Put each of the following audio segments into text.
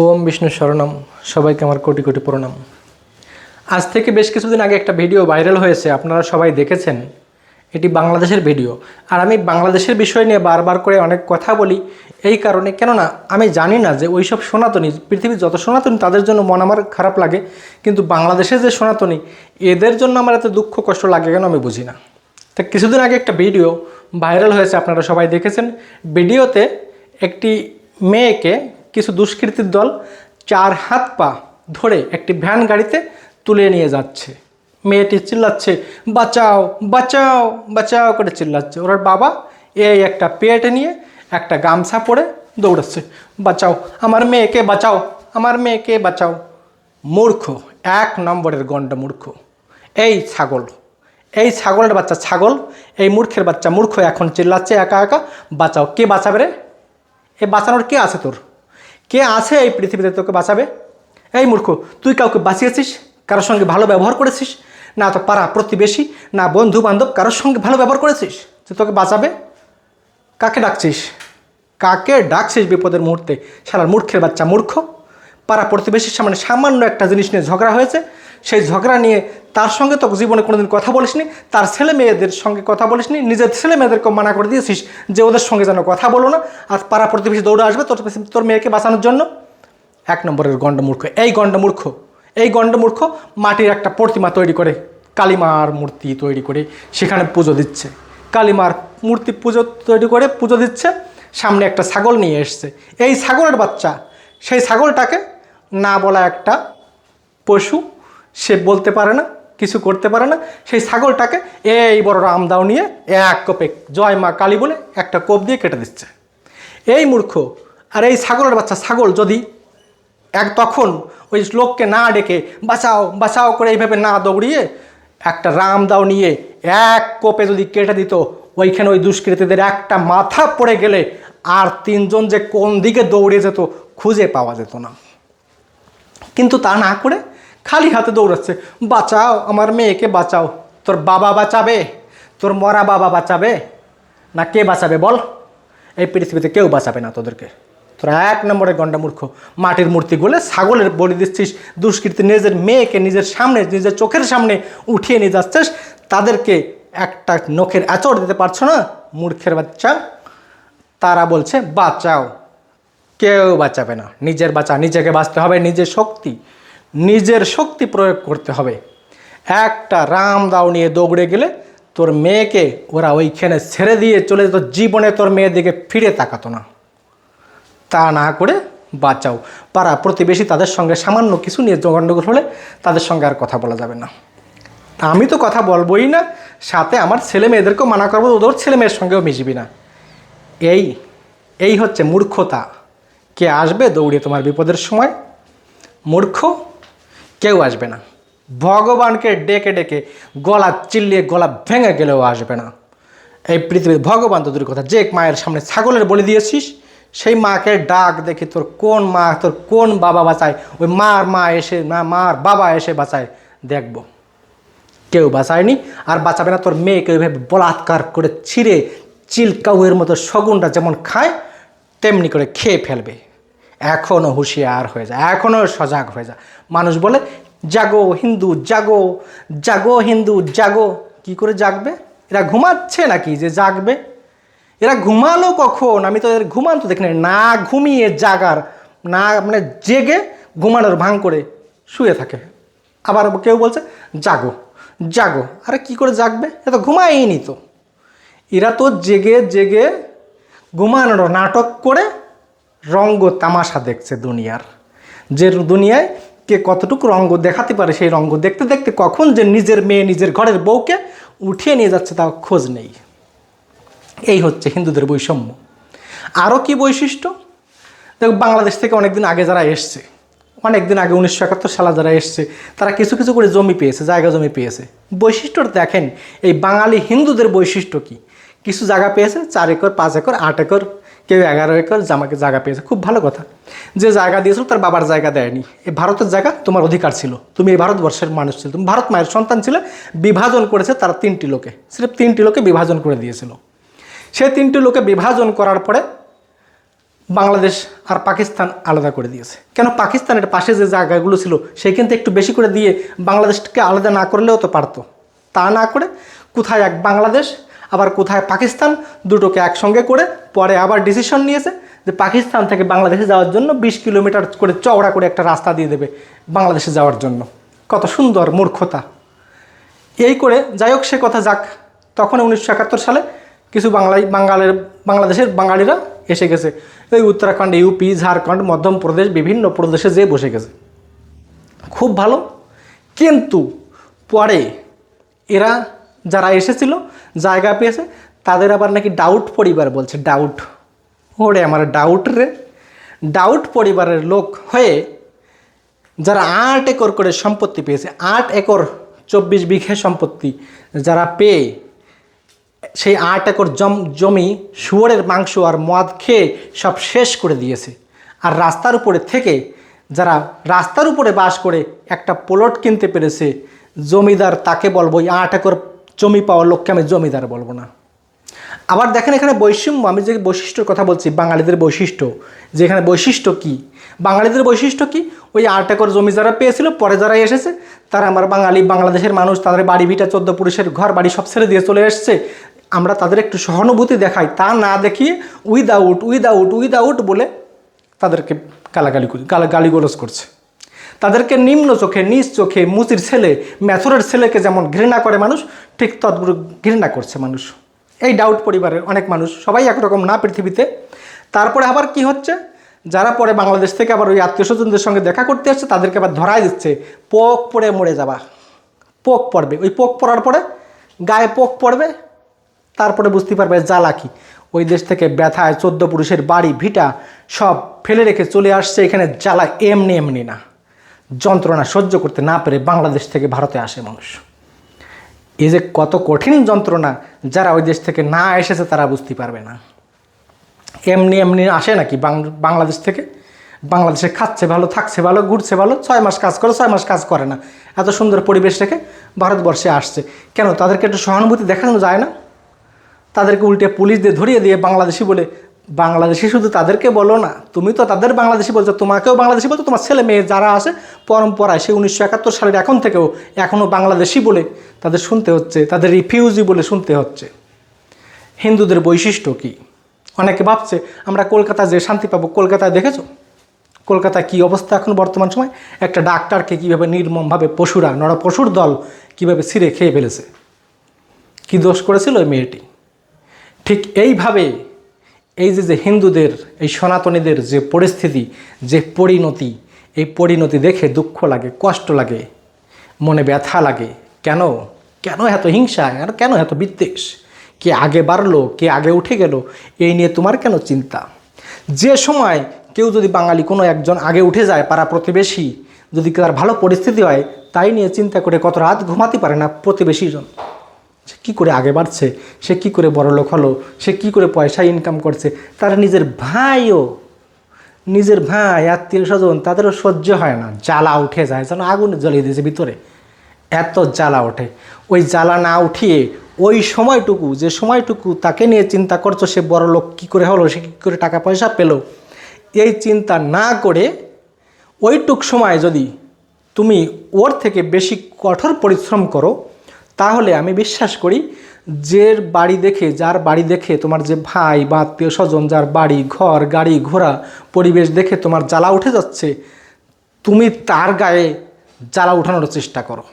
ওম বিষ্ণু শরণম। সবাইকে আমার কোটি কোটি প্রণাম। আজ থেকে বেশ কিছুদিন আগে একটা ভিডিও ভাইরাল হয়েছে, আপনারা সবাই দেখেছেন। এটি বাংলাদেশের ভিডিও। আর আমি বাংলাদেশের বিষয় নিয়ে বারবার করে অনেক কথা বলি এই কারণে, কেননা আমি জানি না যে ওইসব সনাতনী, পৃথিবীর যত সনাতনী তাদের জন্য মন আমার খারাপ লাগে, কিন্তু বাংলাদেশের যে সনাতনী এদের জন্য আমার এত দুঃখ কষ্ট লাগে কেন আমি বুঝি না। তা কিছুদিন আগে একটা ভিডিও ভাইরাল হয়েছে, আপনারা সবাই দেখেছেন। ভিডিওতে একটি মেয়েকে কিছু দুষ্কৃতীর দল 4 হাত পা ধরে একটি ভ্যান গাড়িতে তুলে নিয়ে যাচ্ছে। মেয়েটি চিল্লাচ্ছে, বাঁচাও বাঁচাও বাঁচাও করে চিল্লাচ্ছে। ওর বাবা এই একটা পেট নিয়ে একটা গামছা পরে দৌড়াচ্ছে, বাঁচাও আমার মেয়েকে, বাঁচাও আমার মেয়েকে বাঁচাও। মূর্খ, 1 নম্বরের গন্ডা মূর্খ। এই ছাগলের বাচ্চা ছাগল, এই মূর্খের বাচ্চা মূর্খ এখন চিল্লাচ্ছে একা একা, বাঁচাও। কে বাঁচাবে রে? এ বাঁচানোর কে আছে? তোর কে আছে এই পৃথিবীতে তোকে বাঁচাবে? এই মূর্খ, তুই কাউকে বাঁচিয়েছিস? কারোর সঙ্গে ভালো ব্যবহার করেছিস? না তো পাড়া প্রতিবেশী, না বন্ধু বান্ধব, কারোর সঙ্গে ভালো ব্যবহার করেছিস যে তোকে বাঁচাবে? কাকে ডাকছিস? কাকে ডাকছিস বিপদের মুহূর্তে? শালার মূর্খের বাচ্চা মূর্খ। পাড়া প্রতিবেশীর সামনে সামান্য একটা জিনিস নিয়ে ঝগড়া হয়েছে, সেই ঝগড়া নিয়ে তার সঙ্গে তো জীবনে কোনোদিন কথা বলিসনি, তার ছেলে মেয়েদের সঙ্গে কথা বলিসনি, নিজের ছেলে মেয়েদেরকে মানা করে দিয়েছিস যে ওদের সঙ্গে যেন কথা বলো না। আর পাড়া প্রতিবেশী দৌড়ে আসবে তোর মেয়েকে বাঁচানোর জন্য। 1 নম্বরের গণ্ডমূর্খ। এই গণ্ডমূর্খ মাটির একটা প্রতিমা তৈরি করে, কালীমার মূর্তি তৈরি করে সেখানে পুজো দিচ্ছে। কালীমার মূর্তি তৈরি করে পুজো দিচ্ছে, সামনে একটা ছাগল নিয়ে এসছে। এই ছাগলের বাচ্চা, সেই ছাগলটাকে না বলা একটা পশু, সে বলতে পারে না, কিছু করতে পারে না। সেই ছাগলটাকে এই বড় রামদাও নিয়ে এক কোপে জয় মা কালী বলে একটা কোপ দিয়ে কেটে দিচ্ছে। এই মূর্খ। আর এই ছাগলের বাচ্চা ছাগল যদি তখন ওই লোককে না ডেকে বাঁচাও বাঁচাও করে এইভাবে না দৌড়িয়ে একটা রামদাও নিয়ে এক কোপে যদি কেটে দিত, ওইখানে ওই দুষ্কৃতীদের একটা মাথা পড়ে গেলে আর 3 জন যে কোন দিকে দৌড়ে যেত খুঁজে পাওয়া যেত না। কিন্তু তা না করে খালি হাতে দৌড়াচ্ছে, বাঁচাও আমার মেয়েকে বাঁচাও। তোর বাবা বাঁচাবে? তোর মরা বাবা বাঁচাবে? না কে বাঁচাবে বল? এই পৃথিবীতে কেউ বাঁচাবে না তোদেরকে। তোরা 1 নম্বরের গন্ডা মূর্খ। মাটির মূর্তি গলে ছাগলের বলি দিচ্ছিস, দুষ্কৃতী নিজের মেয়েকে নিজের সামনে, নিজের চোখের সামনে উঠিয়ে নিয়ে যাচ্ছিস, তাদেরকে একটা নখের আঁচড় দিতে পারছো না, মূর্খের বাচ্চা। তারা বলছে বাঁচাও। কেউ বাঁচাবে না। নিজেকে বাঁচতে হবে, নিজের শক্তি প্রয়োগ করতে হবে। একটা রামদাও নিয়ে দৌড়ে গেলে তোর মেয়েকে ওরা ওইখানে ছেড়ে দিয়ে চলে যেত, জীবনে তোর মেয়ের দিকে ফিরে তাকাতো না। তা না করে বাঁচাও। পাড়া প্রতিবেশী তাদের সঙ্গে সামান্য কিছু নিয়ে গণ্ডগোল হলে তাদের সঙ্গে আর কথা বলা যাবে না। আমি তো কথা বলবোই না, সাথে আমার ছেলে মেয়েদেরকেও মানা করবো, ওদের ছেলে মেয়ের সঙ্গেও মিশবি না। এই হচ্ছে মূর্খতা। কে আসবে দৌড়ে তোমার বিপদের সময়? মূর্খ কেউ আসবে না। ভগবানকে ডেকে ডেকে গলা চিল্লিয়ে গলা ভেঙে গেলেও আসবে না এই পৃথিবীর। ভগবান তো দূরের কথা, যে মায়ের সামনে ছাগলের বলি দিয়েছিস, সেই মাকে ডাক, দেখি তোর কোন মা, তোর কোন বাবা বাঁচায়। ওই মার বাবা এসে বাঁচায়, দেখব। কেউ বাঁচায়নি আর বাঁচাবে না। তোর মেয়েকে ওইভাবে বলাৎকার করে ছিঁড়ে চিলকাউয়ের মতো শগুনটা যেমন খায় তেমনি করে খেয়ে ফেলবে। এখনও হুঁশিয়ার হয়ে যায়, এখনও সজাগ হয়ে যায়। মানুষ বলে জাগো হিন্দু জাগো, জাগো হিন্দু জাগো। কি করে জাগবে? এরা ঘুমাচ্ছে নাকি যে জাগবে? এরা ঘুমালো কখন? আমি তো এদের ঘুমানো দেখি না, ঘুমিয়ে জাগার না, মানে জেগে ঘুমানোর ভাঙ করে শুয়ে থাকে। আবার কেউ বলছে জাগো জাগো। আরে কি করে জাগবে? এ তো ঘুমায়নি তো। এরা তো জেগে জেগে ঘুমানোর নাটক করে রঙ্গ তামাশা দেখছে দুনিয়ার। যে দুনিয়ায় কে কতটুকু রঙ্গ দেখাতে পারে, সেই রঙ্গ দেখতে দেখতে কখন যে নিজের মেয়ে, নিজের ঘরের বউকে উঠিয়ে নিয়ে যাচ্ছে তা খোঁজ নেই। এই হচ্ছে হিন্দুদের বৈষম্য। আরও কি বৈশিষ্ট্য? দেখো, বাংলাদেশ থেকে অনেকদিন আগে যারা এসছে, অনেকদিন আগে 1971 সালে যারা এসছে, তারা কিছু কিছু করে জমি পেয়েছে, জায়গা জমি পেয়েছে। বৈশিষ্ট্যটা দেখেন, এই বাঙালি হিন্দুদের বৈশিষ্ট্য কি? কিছু জায়গা পেয়েছে, 4 একর 5 একর 8 একর, কেউ 11 একর জায়গা পেয়েছে। খুব ভালো কথা। যে জায়গা দিয়েছিল তার বাবার জায়গা দেয়নি। এই ভারতের জায়গা তোমার অধিকার ছিল, তুমি এই ভারতবর্ষের মানুষ ছিল, তুমি ভারত মায়ের সন্তান ছিলে। বিভাজন করেছে তারা 3টি লোকে, সির্ফ 3টি লোকে বিভাজন করে দিয়েছিল। সেই 3টি লোকে বিভাজন করার পরে বাংলাদেশ আর পাকিস্তান আলাদা করে দিয়েছে। কেন? পাকিস্তানের পাশে যে জায়গাগুলো ছিল সেইখান থেকে একটু বেশি করে দিয়ে বাংলাদেশকে আলাদা না করলেও তো পারতো। তা না করে কোথায় এক বাংলাদেশ আবার কোথায় পাকিস্তান, দুটোকে একসঙ্গে করে পরে আবার ডিসিশন নিয়েছে যে পাকিস্তান থেকে বাংলাদেশে যাওয়ার জন্য 20 কিলোমিটার করে চওড়া করে একটা রাস্তা দিয়ে দেবে বাংলাদেশে যাওয়ার জন্য। কত সুন্দর মূর্খতা! এই করে যাই হোক, সে কথা যাক। তখন 1971 সালে কিছু বাংলাদেশের বাঙালিরা এসে গেছে, এই উত্তরাখণ্ড, ইউপি, ঝাড়খণ্ড, মধ্যপ্রদেশ, বিভিন্ন প্রদেশে যেয়ে বসে গেছে। খুব ভালো। কিন্তু পরে এরা যারা এসেছিল, জায়গা পেয়েছে, তাদের আবার নাকি ডাউট পরিবার বলছে। ডাউট? ওরে আমার ডাউট রে! ডাউট পরিবারের লোক হয়ে যারা 8 একর করে সম্পত্তি পেয়েছে, 8 একর 24 বিঘে সম্পত্তি যারা পেয়ে সেই 8 একর জমি শুয়োরের মাংস আর মদ খেয়ে সব শেষ করে দিয়েছে। আর রাস্তার উপরে থেকে যারা রাস্তার উপরে বাস করে একটা প্লট কিনতে পেরেছে, জমিদার তাকে বলবো। 8 একর জমি পাওয়ার লোককে আমি জমিদার বলবো না। আবার দেখেন এখানে বৈষম্য, আমি যে বৈশিষ্ট্যর কথা বলছি, বাঙালিদের বৈশিষ্ট্য, যে এখানে বৈশিষ্ট্য কী, বাঙালিদের বৈশিষ্ট্য কী? ওই 8 একর জমি যারা পেয়েছিল, পরে যারা এসেছে তারা আমার বাংলাদেশের মানুষ, তাদের বাড়ি ভিটা 14 পুরুষের ঘর বাড়ি সব ছেড়ে দিয়ে চলে এসছে। আমরা তাদের একটু সহানুভূতি দেখাই, তা না দেখিয়ে উইদাউট বলে তাদেরকে গালিগোলজ করছে। তাদেরকে নিম্ন চোখে, নিজ চোখে, মুচির ছেলে, ম্যাথরের ছেলেকে যেমন ঘৃণা করে মানুষ, ঠিক তদ্রূপ ঘৃণা করছে মানুষ। এই ডাউট পরিবারের অনেক মানুষ, সবাই একরকম না পৃথিবীতে। তারপরে আবার কি হচ্ছে, যারা পরে বাংলাদেশ থেকে আবার ওই আত্মীয় স্বজনদের সঙ্গে দেখা করতে আসছে, তাদেরকে আবার ধরাই দিচ্ছে, পোক পড়ে মরে যাবা। পোক পড়বে, ওই পোক পড়ার পরে গায়ে পোক পড়বে, তারপরে বুঝতে পারবে জ্বালা কি। ওই দেশ থেকে ব্যথায় 14 পুরুষের বাড়ি ভিটা সব ফেলে রেখে চলে আসছে এখানে। জ্বালা এমনি না, যন্ত্রণা সহ্য করতে না পেরে বাংলাদেশ থেকে ভারতে আসে মানুষ। এই যে কত কঠিন যন্ত্রণা, যারা ওই দেশ থেকে না এসেছে তারা বুঝতে পারবে না। এমনি আসে নাকি বাংলাদেশ থেকে? বাংলাদেশে খাচ্ছে ভালো, থাকছে ভালো, ঘুরছে ভালো, 6 মাস কাজ করে, 6 মাস কাজ করে না, এত সুন্দর পরিবেশ রেখে ভারতবর্ষে আসছে। কেন? তাদেরকে একটু সহানুভূতি দেখানো যায় না? তাদেরকে উল্টে পুলিশ দিয়ে ধরিয়ে দিয়ে বাংলাদেশি বলে। বাংলাদেশি শুধু তাদেরকে বলো না, তুমি তো তাদের বাংলাদেশি বলছো, তোমাকেও বাংলাদেশি বলছো। তোমার ছেলে মেয়ে যারা আসে পরম্পরায়, সেই 1971 সালের এখন থেকেও এখনও বাংলাদেশি বলে তাদের শুনতে হচ্ছে, তাদের রিফিউজি বলে শুনতে হচ্ছে। হিন্দুদের বৈশিষ্ট্য কি? অনেকে ভাবছে আমরা কলকাতায় যে শান্তি পাবো। কলকাতায় দেখেছো কলকাতায় কী অবস্থা এখন বর্তমান সময়? একটা ডাক্তারকে কীভাবে নির্মমভাবে পশুরা, নরপশুর দল কীভাবে ছিঁড়ে খেয়ে ফেলেছে। কী দোষ করেছিল ওই মেয়েটি? ঠিক এইভাবে এই যে হিন্দুদের, এই সনাতনীদের যে পরিস্থিতি, যে পরিণতি, এই পরিণতি দেখে দুঃখ লাগে, কষ্ট লাগে, মনে ব্যথা লাগে। কেন এত হিংসা, আর কেন এত বিদ্বেষ? কে আগে বাড়লো, কে আগে উঠে গেল, এই নিয়ে তোমার কেন চিন্তা? যে সময় কেউ যদি বাঙালি কোনো একজন আগে উঠে যায়, পাড়া প্রতিবেশী যদি তার ভালো পরিস্থিতি হয়, তাই নিয়ে চিন্তা করে কত রাত ঘুমাতে পারে না প্রতিবেশীজন। সে কী করে আগে বাড়ছে, সে কী করে বড়লোক হলো, সে কী করে পয়সা ইনকাম করছে। তার নিজের ভাই, আত্মীয় স্বজন, তাদেরও সহ্য হয় না, জ্বালা উঠে যায়, যেন আগুনে জ্বলিয়ে দিয়েছে ভিতরে, এত জ্বালা ওঠে। ওই জ্বালা না উঠিয়ে ওই সময়টুকু, যে সময়টুকু তাকে নিয়ে চিন্তা করছো, সে বড়লোক কী করে হলো, সে কী করে টাকা পয়সা পেলো, এই চিন্তা না করে ওইটুক সময় যদি তুমি ওর থেকে বেশি কঠোর পরিশ্রম করো, তাহলে আমি বিশ্বাস করি যার বাড়ি দেখে তোমার যে ভাই বা আত্মীয় স্বজন, যার বাড়ি ঘর, গাড়ি ঘোড়া, পরিবেশ দেখে তোমার জ্বালা উঠে যাচ্ছে, তুমি তার গায়ে জ্বালা উঠানোর চেষ্টা করো।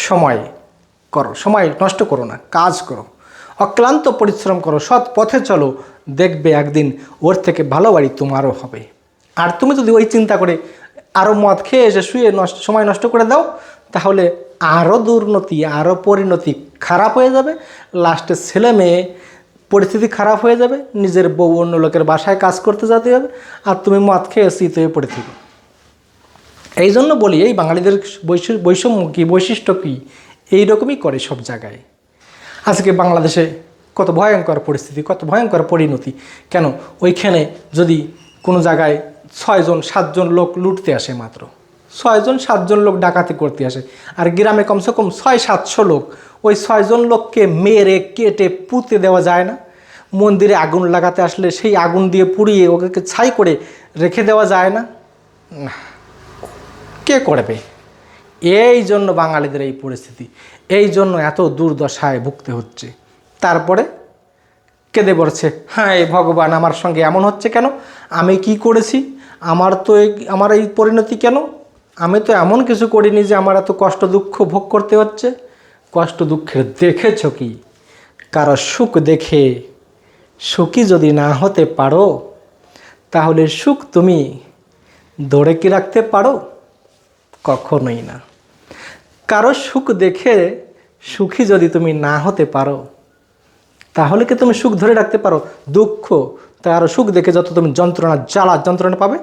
সময় নষ্ট করো না, কাজ করো, অক্লান্ত পরিশ্রম করো, সৎ পথে চলো, দেখবে একদিন ওর থেকে ভালো বাড়ি তোমারও হবে। আর তুমি যদি ওই চিন্তা করে আরও মদ খেয়ে এসে শুয়ে সময় নষ্ট করে দাও, তাহলে আরও দুর্নতি, আরও পরিণতি খারাপ হয়ে যাবে। লাস্টে ছেলে মেয়ে পরিস্থিতি খারাপ হয়ে যাবে, নিজের বউ অন্য লোকের বাসায় কাজ করতে যেতে হবে, আর তুমি মদ খেয়ে শীত হয়ে পড়ে থাকো। এই জন্য বলি, এই বাঙালিদের বৈষম্য কী, বৈশিষ্ট্য কী, এইরকমই করে সব জায়গায়। আজকে বাংলাদেশে কত ভয়ঙ্কর পরিস্থিতি, কত ভয়ঙ্কর পরিণতি। কেন? ওইখানে যদি কোনো জায়গায় 6-7 লোক লুটতে আসে, মাত্র 6-7 লোক ডাকাতি করতে আসে, আর গ্রামে কমসে কম 600-700 লোক, ওই 6 লোককে মেরে কেটে পুঁতে দেওয়া যায় না? মন্দিরে আগুন লাগাতে আসলে সেই আগুন দিয়ে পুড়িয়ে ওকে ছাই করে রেখে দেওয়া যায় না? না, কে করবে? এই জন্য বাঙালিদের এই পরিস্থিতি, এই জন্য এত দুর্দশায় ভুগতে হচ্ছে। তারপরে কেঁদে পড়ছে, হ্যাঁ এই ভগবান আমার সঙ্গে এমন হচ্ছে কেন? আমি কি করেছি? আমার এই পরিণতি কেন? আমি তো এমন কিছু করিনি যে আমার এত কষ্ট দুঃখ ভোগ করতে হচ্ছে। কষ্ট দুঃখের দেখেছ কি? কারো সুখ দেখে সুখী যদি না হতে পারো, তাহলে সুখ তুমি ধরে কি রাখতে পারো? কখনোই না। কারো সুখ দেখে সুখী যদি তুমি না হতে পারো, তাহলে কি তুমি সুখ ধরে রাখতে পারো? দুঃখ, কারো সুখ দেখে যত তুমি যন্ত্রণা পাবে,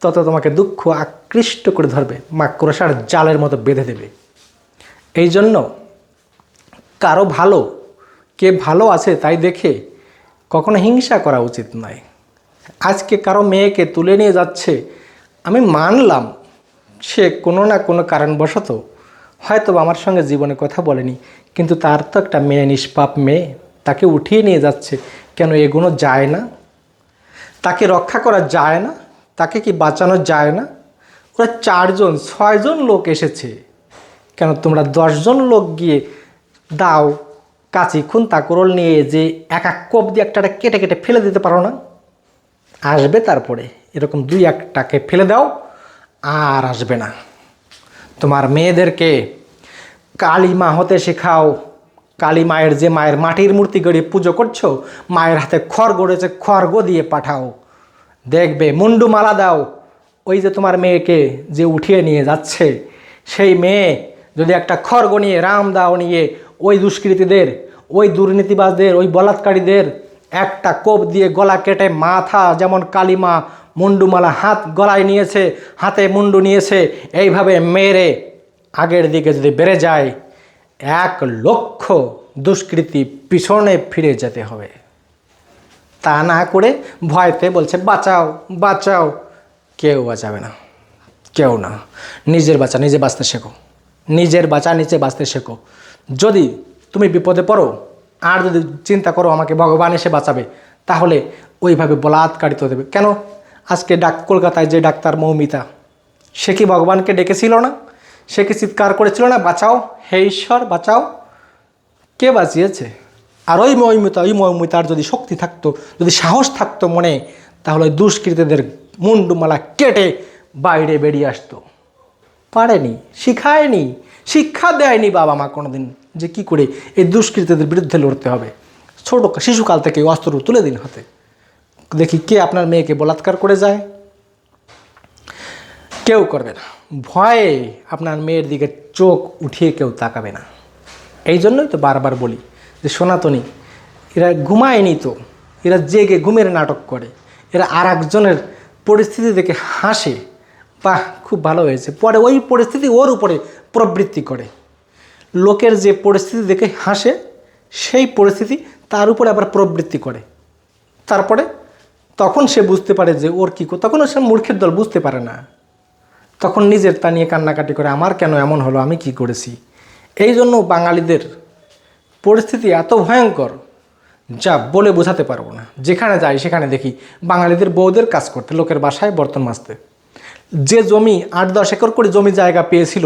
তত তোমাকে দুঃখ আকৃষ্ট করে ধরবে, মাকড়সার জালের মতো বেঁধে দেবে। এই জন্য কারো ভালো, কে ভালো আছে তাই দেখে কখনো হিংসা করা উচিত নয়। আজকে কারো মেয়েকে তুলে নিয়ে যাচ্ছে, আমি মানলাম সে কোনো না কোনো কারণবশত হয়তো আমার সঙ্গে জীবনে কথা বলেনি, কিন্তু তার তো একটা মেয়ে, নিষ্পাপ মেয়ে, তাকে উঠিয়ে নিয়ে যাচ্ছে। কেন এগুলো যায় না? তাকে রক্ষা করা যায় না? তাকে কি বাঁচানো যায় না? ওরা 4-6জন লোক এসেছে, কেন তোমরা 10জন লোক গিয়ে দাও কাঁচি খুন্তা কোরল নিয়ে যে এক কোপ দিয়ে একটা কেটে কেটে ফেলে দিতে পারো না? আসবে তারপরে এরকম 2-1টাকে ফেলে দাও, আর আসবে না। তোমার মেয়েদেরকে কালী মা হতে শেখাও। কালী মায়ের, যে মায়ের মাটির মূর্তি গড়িয়ে পুজো করছো, মায়ের হাতে খড় গড়েছে, খড়গো দিয়ে পাঠাও, দেখবে। মুন্ডু মালা দাও। ওই যে তোমার মেয়েকে যে উঠিয়ে নিয়ে যাচ্ছে, সেই মেয়ে যদি একটা খড়গ নিয়ে, রাম দাও নিয়ে ওই দুষ্কৃতীদের, ওই দুর্নীতিবাজদের, ওই বলাৎকারীদের একটা কোপ দিয়ে গলা কেটে, মাথা যেমন কালিমা মুন্ডুমালা হাত গলায় নিয়েছে, হাতে মুন্ডু নিয়েছে, এইভাবে মেরে আগের দিকে যদি বেড়ে যায়, 1,00,000 দুষ্কৃতী পিছনে ফিরে যেতে হবে। তা না করে ভয়তে বলছে বাঁচাও বাঁচাও, কেউ বাঁচাবে না, কেউ না। নিজের বাঁচা নিজে বাঁচতে শেখো, নিজের বাঁচা নিজে বাঁচতে শেখো। যদি তুমি বিপদে পড়ো আর যদি চিন্তা করো আমাকে ভগবান এসে বাঁচাবে, তাহলে ওইভাবে বলাৎকারিত দেবে। কেন আজকে কলকাতায় যে ডাক্তার মৌমিতা, সে কি ভগবানকে ডেকেছিল না? সে কি চিৎকার করেছিল না, বাঁচাও হে ঈশ্বর বাঁচাও? কে বাঁচিয়েছে? আর ওই মৌমিতার যদি শক্তি থাকতো, যদি সাহস থাকতো মনে, তাহলে দুষ্কৃতীদের মুন্ডুমালা কেটে বাইরে বেরিয়ে আসতো। পারেনি, শিখায়নি, শিক্ষা দেয়নি বাবা মা কোনোদিন যে কি করে এই দুষ্কৃতীদের বিরুদ্ধে লড়তে হবে। ছোট শিশুকাল থেকে অস্ত্র তুলে দিন হাতে, দেখি কে আপনার মেয়েকে বলাৎকার করে যায়। কেউ করবে না। ভয়ে আপনার মেয়ের দিকে চোখ উঠিয়ে কেউ তাকাবে না। এই জন্যই তো বারবার বলি যে সনাতনী এরা ঘুমায়নি, তো এরা জেগে ঘুমের নাটক করে, এরা আর একজনের পরিস্থিতি দেখে হাসে, বাহ খুব ভালো হয়েছে, পরে ওই পরিস্থিতি ওর উপরে প্রবৃত্তি করে। লোকের যে পরিস্থিতি দেখে হাসে, সেই পরিস্থিতি তার উপরে আবার প্রবৃত্তি করে। তারপরে তখন সে বুঝতে পারে যে ওর কী, তখন সে মূর্খের দল, বুঝতে পারে না। তখন নিজের তা নিয়ে কান্নাকাটি করে, আমার কেন এমন হলো, আমি কি করেছি। এই জন্য বাঙালিদের পরিস্থিতি এত ভয়ঙ্কর, যা বলে বোঝাতে পারবো না। যেখানে যাই সেখানে দেখি বাঙালিদের বউদের কাজ করতে, লোকের বাসায় বর্তন মাজতে। যে জমি 8-10 একর করে জমি জায়গা পেয়েছিল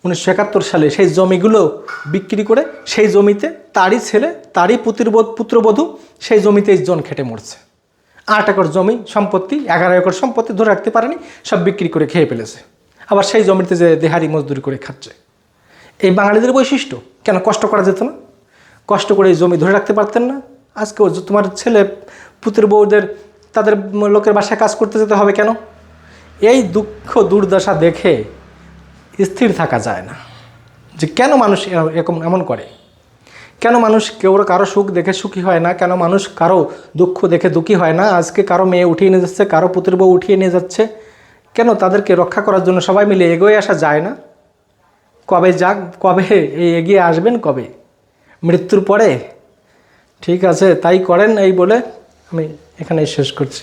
1971 সালে, সেই জমিগুলো বিক্রি করে সেই জমিতে তারই ছেলে, তারই পুত্রবধূ সেই জমিতে জন খেটে মরছে। 8 একর জমি সম্পত্তি, 11 একর সম্পত্তি ধরে রাখতে পারেনি, সব বিক্রি করে খেয়ে ফেলেছে। আবার সেই জমিতে যে দেহারি মজদুরি করে খাচ্ছে। এই বাঙালিদের বৈশিষ্ট্য। কেন কষ্ট করা যেত না? কষ্ট করে এই জমি ধরে রাখতে পারতেন না? আজকে তোমার ছেলে পুত্র বউদের তাদের লোকের বাসায় কাজ করতে যেতে হবে কেন? এই দুঃখ দুর্দশা দেখে স্থির থাকা যায় না যে কেন মানুষ এমন করে, কেন মানুষ কারো সুখ দেখে সুখী হয় না, কেন মানুষ কারো দুঃখ দেখে দুঃখী হয় না। আজকে কারো মেয়ে উঠিয়ে নিয়ে যাচ্ছে, কারো পুত্র বউ উঠিয়ে নিয়ে যাচ্ছে, কেন তাদেরকে রক্ষা করার জন্য সবাই মিলে এগিয়ে আসা যায় না? কবে এগিয়ে আসবেন? কবে? মৃত্যুর পরে? ঠিক আছে, তাই করেন। এই বলে আমি এখানে শেষ করছি।